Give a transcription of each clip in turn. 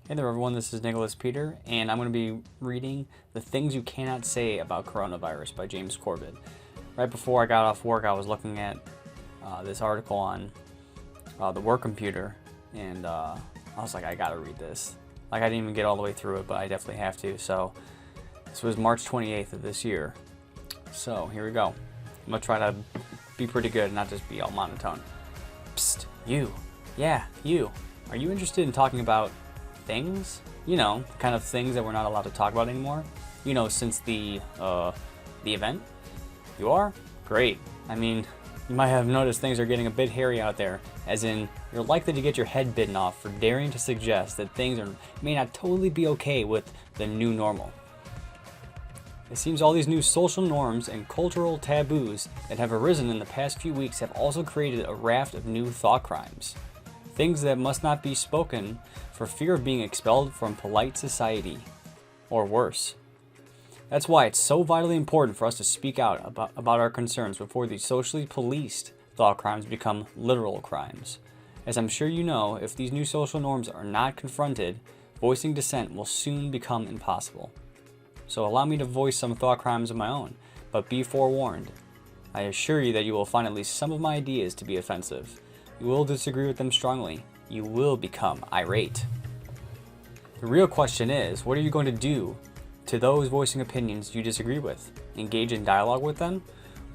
Hey there everyone, this is Nicholas Peter, and I'm going to be reading The Things You Cannot Say About Coronavirus by James Corbett. Right before I got off work, I was looking at this article on the work computer, and I was like, I gotta read this. Like, I didn't even get all the way through it, but I definitely have to. So, this was March 28th of this year. So, here we go. I'm going to try to be pretty good and not just be all monotone. Psst, you. Yeah, you. Are you interested in talking about things? You know, kind of things that we're not allowed to talk about anymore. You know, since the event. You are? Great. I mean, you might have noticed things are getting a bit hairy out there, as in, you're likely to get your head bitten off for daring to suggest that may not totally be okay with the new normal. It seems all these new social norms and cultural taboos that have arisen in the past few weeks have also created a raft of new thought crimes. Things that must not be spoken for fear of being expelled from polite society, or worse. That's why it's so vitally important for us to speak out about our concerns before these socially policed thought crimes become literal crimes. As I'm sure you know, if these new social norms are not confronted, voicing dissent will soon become impossible. So allow me to voice some thought crimes of my own, but be forewarned. I assure you that you will find at least some of my ideas to be offensive. You will disagree with them strongly. You will become irate. The real question is, what are you going to do to those voicing opinions you disagree with? Engage in dialogue with them?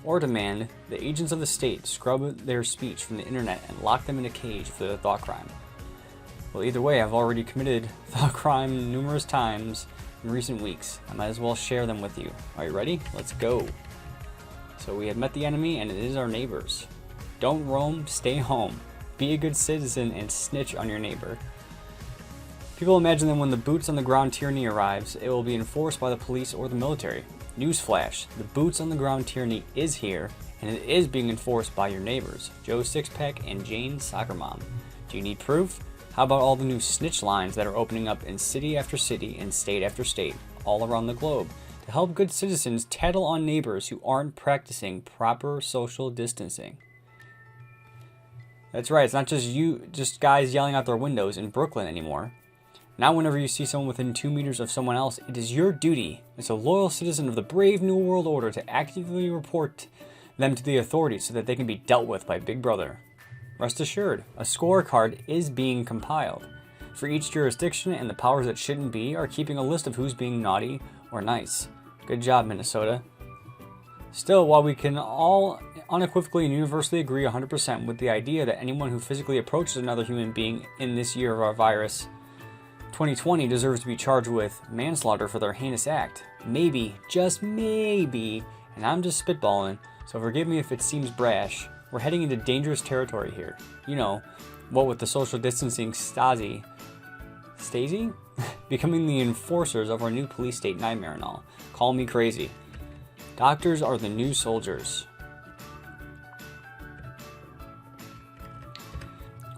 Or demand the agents of the state scrub their speech from the internet and lock them in a cage for their thought crime? Well, either way, I've already committed thought crime numerous times in recent weeks. I might as well share them with you. Are you ready? Let's go. So we have met the enemy, and it is our neighbors. Don't roam, stay home. Be a good citizen and snitch on your neighbor. People imagine that when the boots on the ground tyranny arrives, it will be enforced by the police or the military. Newsflash, the boots on the ground tyranny is here, and it is being enforced by your neighbors, Joe Sixpack and Jane Soccer Mom. Do you need proof? How about all the new snitch lines that are opening up in city after city and state after state, all around the globe, to help good citizens tattle on neighbors who aren't practicing proper social distancing? That's right, it's not just guys yelling out their windows in Brooklyn anymore. Now whenever you see someone within 2 meters of someone else, it is your duty as a loyal citizen of the brave New World Order to actively report them to the authorities so that they can be dealt with by Big Brother. Rest assured, a scorecard is being compiled. For each jurisdiction, and the powers that shouldn't be are keeping a list of who's being naughty or nice. Good job, Minnesota. Still, while we can all unequivocally and universally agree 100% with the idea that anyone who physically approaches another human being in this year of our virus, 2020, deserves to be charged with manslaughter for their heinous act, maybe, just maybe, and I'm just spitballing, so forgive me if it seems brash, we're heading into dangerous territory here. You know, what with the social distancing Stasi becoming the enforcers of our new police state nightmare and all. Call me crazy. Doctors are the new soldiers.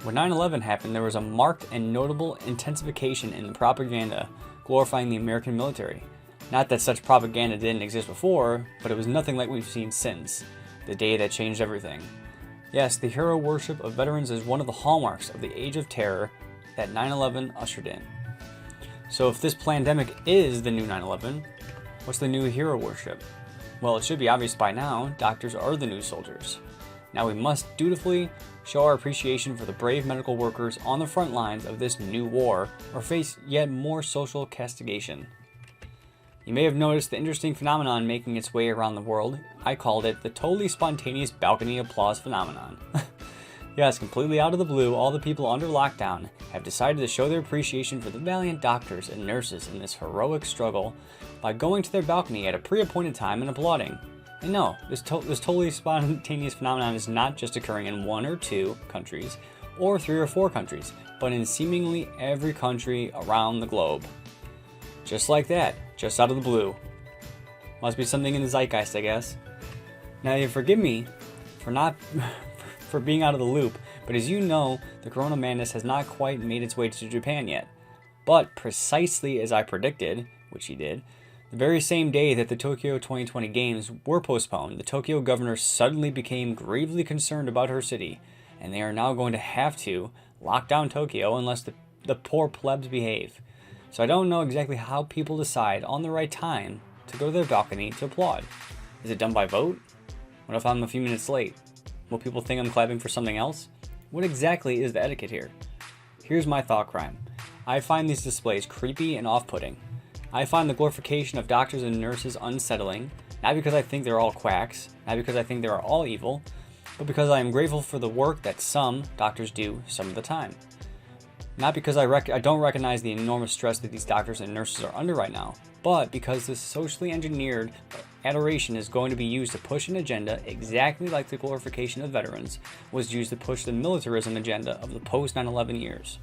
When 9/11 happened, there was a marked and notable intensification in the propaganda glorifying the American military. Not that such propaganda didn't exist before, but it was nothing like we've seen since. The day that changed everything. Yes, the hero worship of veterans is one of the hallmarks of the age of terror that 9/11 ushered in. So if this pandemic is the new 9/11, what's the new hero worship? Well, it should be obvious by now, doctors are the new soldiers. Now we must dutifully show our appreciation for the brave medical workers on the front lines of this new war, or face yet more social castigation. You may have noticed the interesting phenomenon making its way around the world. I called it the totally spontaneous balcony applause phenomenon. Yes, completely out of the blue, all the people under lockdown have decided to show their appreciation for the valiant doctors and nurses in this heroic struggle by going to their balcony at a pre-appointed time and applauding. And no, this totally spontaneous phenomenon is not just occurring in 1 or 2 countries, or 3 or 4 countries, but in seemingly every country around the globe. Just like that, just out of the blue. Must be something in the zeitgeist, I guess. Now, you forgive me for being out of the loop, but as you know, the corona madness has not quite made its way to Japan yet. But precisely as I predicted, which he did, the very same day that the Tokyo 2020 Games were postponed, the Tokyo governor suddenly became gravely concerned about her city, and they are now going to have to lock down Tokyo unless the the poor plebs behave. So I don't know exactly how people decide on the right time to go to their balcony to applaud. Is it done by vote? What if I'm a few minutes late? Will people think I'm clapping for something else? What exactly is the etiquette here? Here's my thought crime. I find these displays creepy and off-putting. I find the glorification of doctors and nurses unsettling, not because I think they're all quacks, not because I think they are all evil, but because I am grateful for the work that some doctors do some of the time. Not because I don't recognize the enormous stress that these doctors and nurses are under right now, but because this socially engineered adoration is going to be used to push an agenda exactly like the glorification of veterans was used to push the militarism agenda of the post 9/11 years.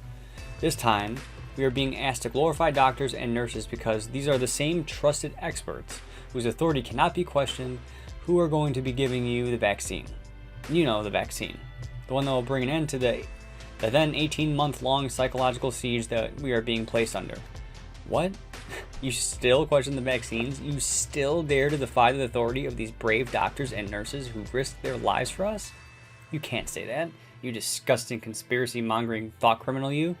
This time, we are being asked to glorify doctors and nurses because these are the same trusted experts whose authority cannot be questioned who are going to be giving you the vaccine. You know, the vaccine. The one that will bring an end to the then 18-month-long psychological siege that we are being placed under. What? You still question the vaccines? You still dare to defy the authority of these brave doctors and nurses who risked their lives for us? You can't say that. You disgusting conspiracy-mongering thought criminal, you.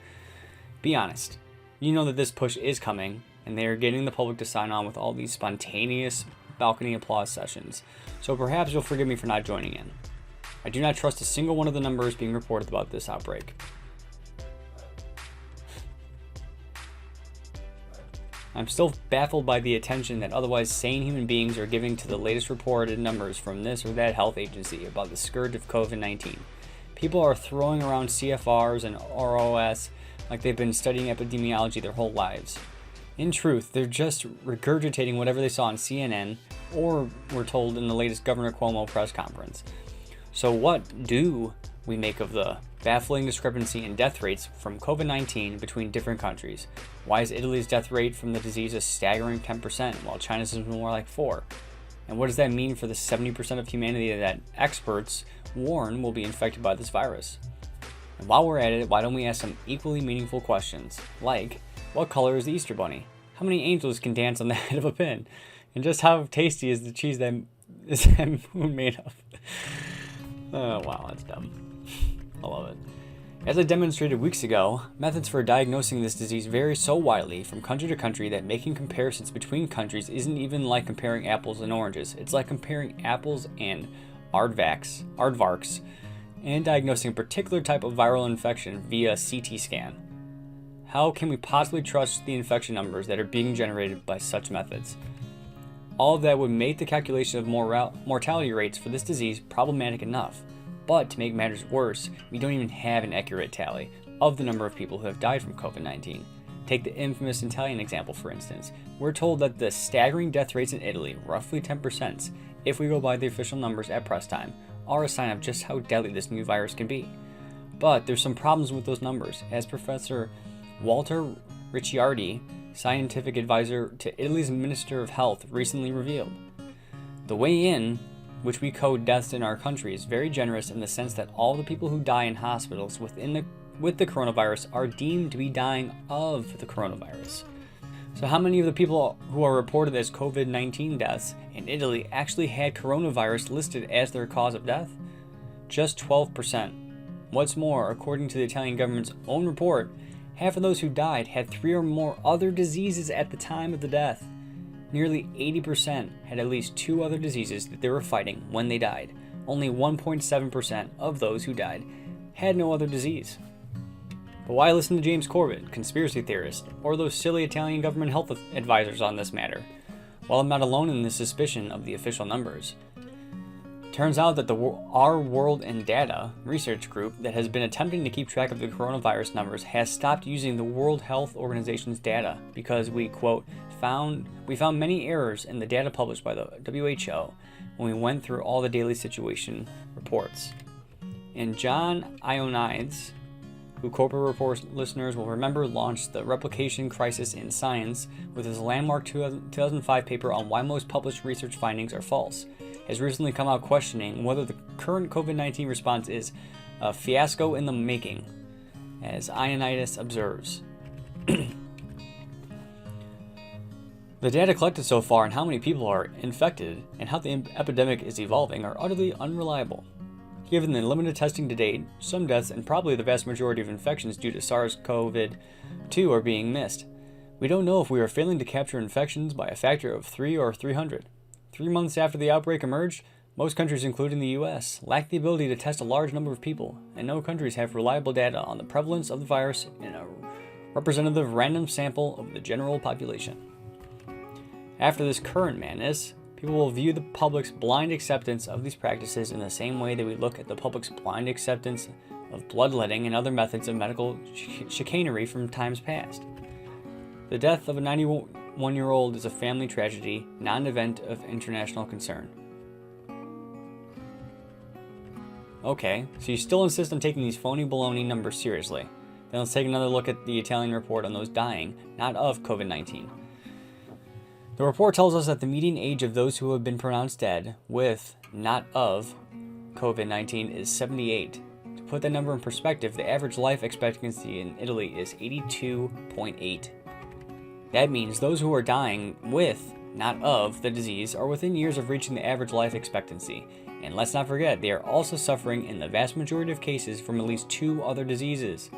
Be honest. You know that this push is coming, and they are getting the public to sign on with all these spontaneous balcony applause sessions. So perhaps you'll forgive me for not joining in. I do not trust a single one of the numbers being reported about this outbreak. I'm still baffled by the attention that otherwise sane human beings are giving to the latest reported numbers from this or that health agency about the scourge of COVID-19. People are throwing around CFRs and ROS like they've been studying epidemiology their whole lives. In truth, they're just regurgitating whatever they saw on CNN or were told in the latest Governor Cuomo press conference. So what do we make of the baffling discrepancy in death rates from COVID-19 between different countries? Why is Italy's death rate from the disease a staggering 10%, while China's is more like 4%? And what does that mean for the 70% of humanity that experts warn will be infected by this virus? And while we're at it, why don't we ask some equally meaningful questions, like, what color is the Easter Bunny? How many angels can dance on the head of a pin? And just how tasty is the cheese that is that moon made of? Oh, wow, that's dumb. I love it. As I demonstrated weeks ago, methods for diagnosing this disease vary so widely from country to country that making comparisons between countries isn't even like comparing apples and oranges. It's like comparing apples and aardvarks, and diagnosing a particular type of viral infection via CT scan. How can we possibly trust the infection numbers that are being generated by such methods? All of that would make the calculation of mortality rates for this disease problematic enough. But to make matters worse, we don't even have an accurate tally of the number of people who have died from COVID-19. Take the infamous Italian example, for instance. We're told that the staggering death rates in Italy, roughly 10%, if we go by the official numbers at press time, are a sign of just how deadly this new virus can be. But there's some problems with those numbers, as Professor Walter Ricciardi, scientific advisor to Italy's Minister of Health, recently revealed. The way in which we code deaths in our country is very generous in the sense that all the people who die in hospitals with the coronavirus are deemed to be dying of the coronavirus. So how many of the people who are reported as COVID-19 deaths in Italy actually had coronavirus listed as their cause of death? Just 12%. What's more, according to the Italian government's own report, half of those who died had 3 or more other diseases at the time of the death. Nearly 80% had at least 2 other diseases that they were fighting when they died. Only 1.7% of those who died had no other disease. But why listen to James Corbett, conspiracy theorist, or those silly Italian government health advisors on this matter? Well, I'm not alone in the suspicion of the official numbers. Turns out that Our World in Data research group that has been attempting to keep track of the coronavirus numbers has stopped using the World Health Organization's data because we, quote, found many errors in the data published by the WHO when we went through all the daily situation reports. And John Ioannidis, who Corbett Report listeners will remember launched the Replication Crisis in Science with his landmark 2005 paper on why most published research findings are false, has recently come out questioning whether the current COVID-19 response is a fiasco in the making, as Ioannidis observes. The data collected so far on how many people are infected and how the epidemic is evolving are utterly unreliable. Given the limited testing to date, some deaths and probably the vast majority of infections due to SARS-CoV-2 are being missed. We don't know if we are failing to capture infections by a factor of 3 or 300. 3 months after the outbreak emerged, most countries, including the US, lack the ability to test a large number of people, and no countries have reliable data on the prevalence of the virus in a representative random sample of the general population. After this current madness, people will view the public's blind acceptance of these practices in the same way that we look at the public's blind acceptance of bloodletting and other methods of medical chicanery from times past. The death of a 91-year-old is a family tragedy, not an event of international concern. Okay, so you still insist on taking these phony baloney numbers seriously. Then let's take another look at the Italian report on those dying, not of COVID-19. The report tells us that the median age of those who have been pronounced dead with, not of, COVID-19 is 78. To put that number in perspective, the average life expectancy in Italy is 82.8. That means those who are dying with, not of, the disease are within years of reaching the average life expectancy. And let's not forget, they are also suffering in the vast majority of cases from at least 2 other diseases.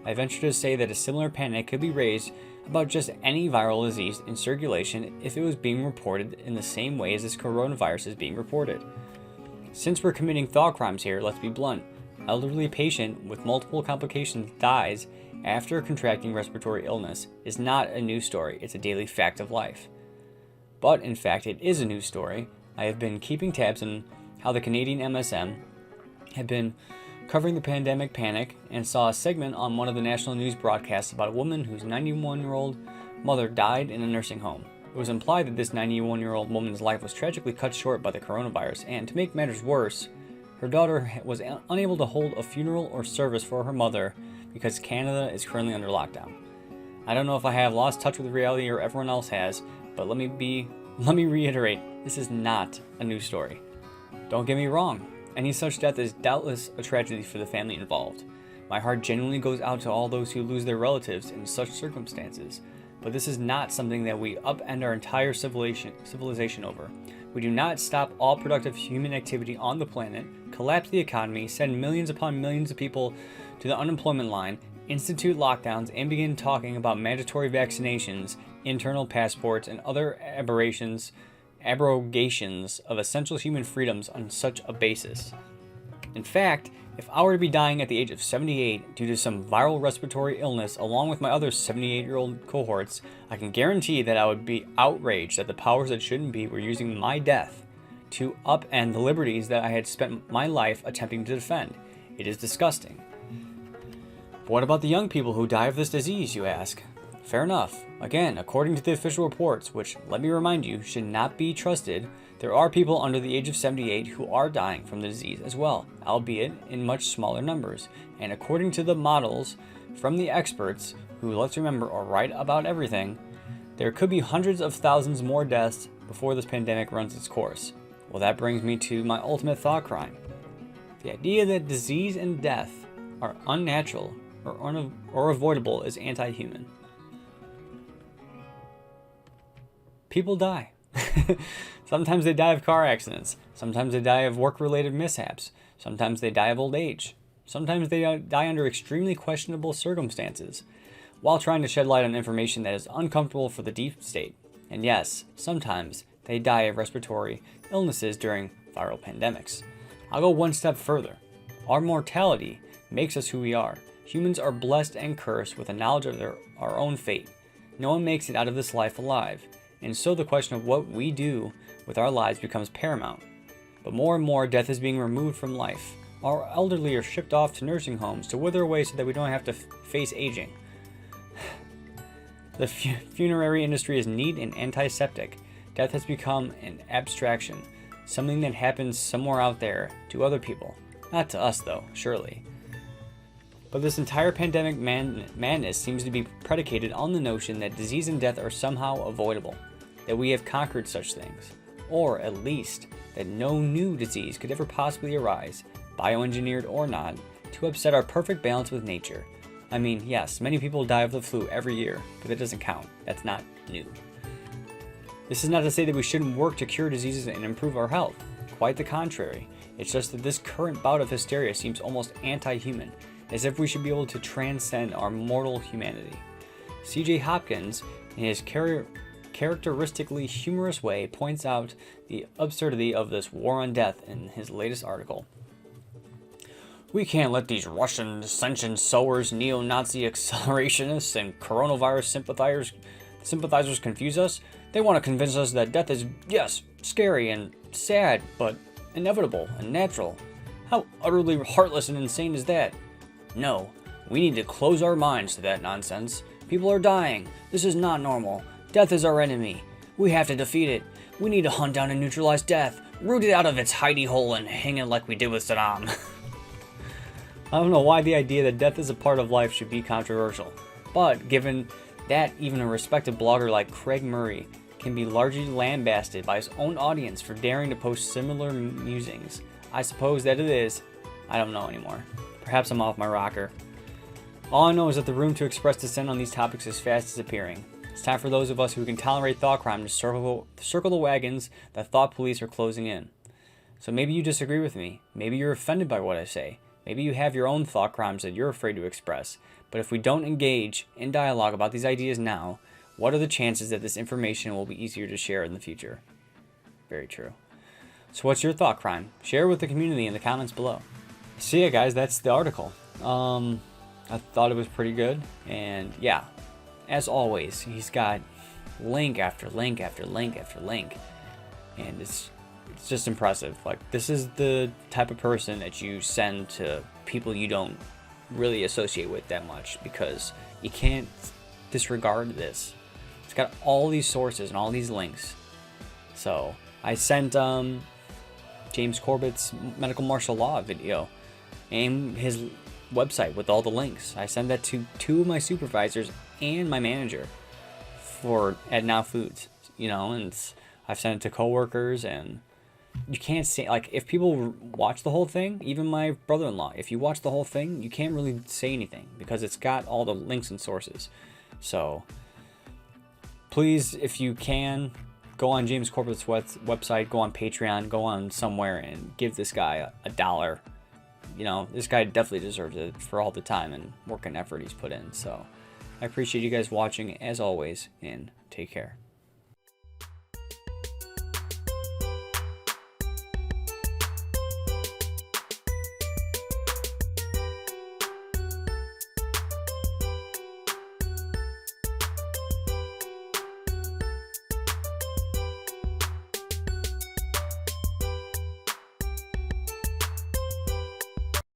I venture to say that a similar panic could be raised about just any viral disease in circulation if it was being reported in the same way as this coronavirus is being reported. Since we're committing thought crimes here, let's be blunt. Elderly patient with multiple complications dies after contracting respiratory illness is not a news story, it's a daily fact of life. But in fact, it is a news story. I have been keeping tabs on how the Canadian MSM had been covering the pandemic panic and saw a segment on one of the national news broadcasts about a woman whose 91-year-old mother died in a nursing home. It was implied that this 91-year-old woman's life was tragically cut short by the coronavirus, and to make matters worse, her daughter was unable to hold a funeral or service for her mother because Canada is currently under lockdown. I don't know if I have lost touch with reality or everyone else has, but let me reiterate, this is not a news story. Don't get me wrong, any such death is doubtless a tragedy for the family involved. My heart genuinely goes out to all those who lose their relatives in such circumstances, but this is not something that we upend our entire civilization over. We do not stop all productive human activity on the planet, collapse the economy, send millions upon millions of people to the unemployment line, institute lockdowns, and begin talking about mandatory vaccinations, internal passports, and other abrogations of essential human freedoms on such a basis. In fact, if I were to be dying at the age of 78 due to some viral respiratory illness along with my other 78-year-old cohorts, I can guarantee that I would be outraged that the powers that shouldn't be were using my death to upend the liberties that I had spent my life attempting to defend. It is disgusting. But what about the young people who die of this disease, you ask? Fair enough. Again, according to the official reports, which, let me remind you, should not be trusted, there are people under the age of 78 who are dying from the disease as well, albeit in much smaller numbers. And according to the models from the experts, who, let's remember, are right about everything, there could be hundreds of thousands more deaths before this pandemic runs its course. Well, that brings me to my ultimate thought crime. The idea that disease and death are unnatural or avoidable is anti-human. People die. Sometimes they die of car accidents. Sometimes they die of work-related mishaps. Sometimes they die of old age. Sometimes they die under extremely questionable circumstances, while trying to shed light on information that is uncomfortable for the deep state. And yes, sometimes they die of respiratory illnesses during viral pandemics. I'll go one step further. Our mortality makes us who we are. Humans are blessed and cursed with a knowledge of our own fate. No one makes it out of this life alive. And so the question of what we do with our lives becomes paramount. But more and more, death is being removed from life. Our elderly are shipped off to nursing homes to wither away so that we don't have to face aging. The funerary industry is neat and antiseptic. Death has become an abstraction, something that happens somewhere out there to other people. Not to us, though, surely. But this entire pandemic madness seems to be predicated on the notion that disease and death are somehow avoidable, that we have conquered such things, or at least that no new disease could ever possibly arise, bioengineered or not, to upset our perfect balance with nature. I mean, yes, many people die of the flu every year, but that doesn't count. That's not new. This is not to say that we shouldn't work to cure diseases and improve our health. Quite the contrary. It's just that this current bout of hysteria seems almost anti-human, as if we should be able to transcend our mortal humanity. C.J. Hopkins, in his characteristically humorous way, points out the absurdity of this war on death in his latest article. We can't let these Russian dissension sowers, neo-Nazi accelerationists, and coronavirus sympathizers confuse us. They want to convince us that death is, yes, scary and sad, but inevitable and natural. How utterly heartless and insane is that? No, we need to close our minds to that nonsense. People are dying. This is not normal. Death is our enemy. We have to defeat it. We need to hunt down and neutralize death, root it out of its hidey hole and hang it like we did with Saddam. I don't know why the idea that death is a part of life should be controversial, but given that even a respected blogger like Craig Murray can be largely lambasted by his own audience for daring to post similar musings, I suppose that it is. I don't know anymore. Perhaps I'm off my rocker. All I know is that the room to express dissent on these topics is fast disappearing. It's time for those of us who can tolerate thought crime to circle the wagons that thought police are closing in. So maybe you disagree with me. Maybe you're offended by what I say. Maybe you have your own thought crimes that you're afraid to express. But if we don't engage in dialogue about these ideas now, what are the chances that this information will be easier to share in the future? Very true. So what's your thought crime? Share with the community in the comments below. So yeah, guys, that's the article. I thought it was pretty good. And yeah, as always, he's got link after link after link after link. And it's just impressive. Like, this is the type of person that you send to people you don't really associate with that much, because you can't disregard this. It's got all these sources and all these links. So I sent James Corbett's medical martial law video and his website with all the links. I sent that to 2 of my supervisors and my manager at Now Foods, and I've sent it to coworkers. And you can't say, like, if people watch the whole thing, even my brother-in-law, if you watch the whole thing, you can't really say anything because it's got all the links and sources. So please, if you can, go on James Corbett's website, go on Patreon, go on somewhere and give this guy $1. This guy definitely deserves it for all the time and work and effort he's put in. So I appreciate you guys watching as always, and take care.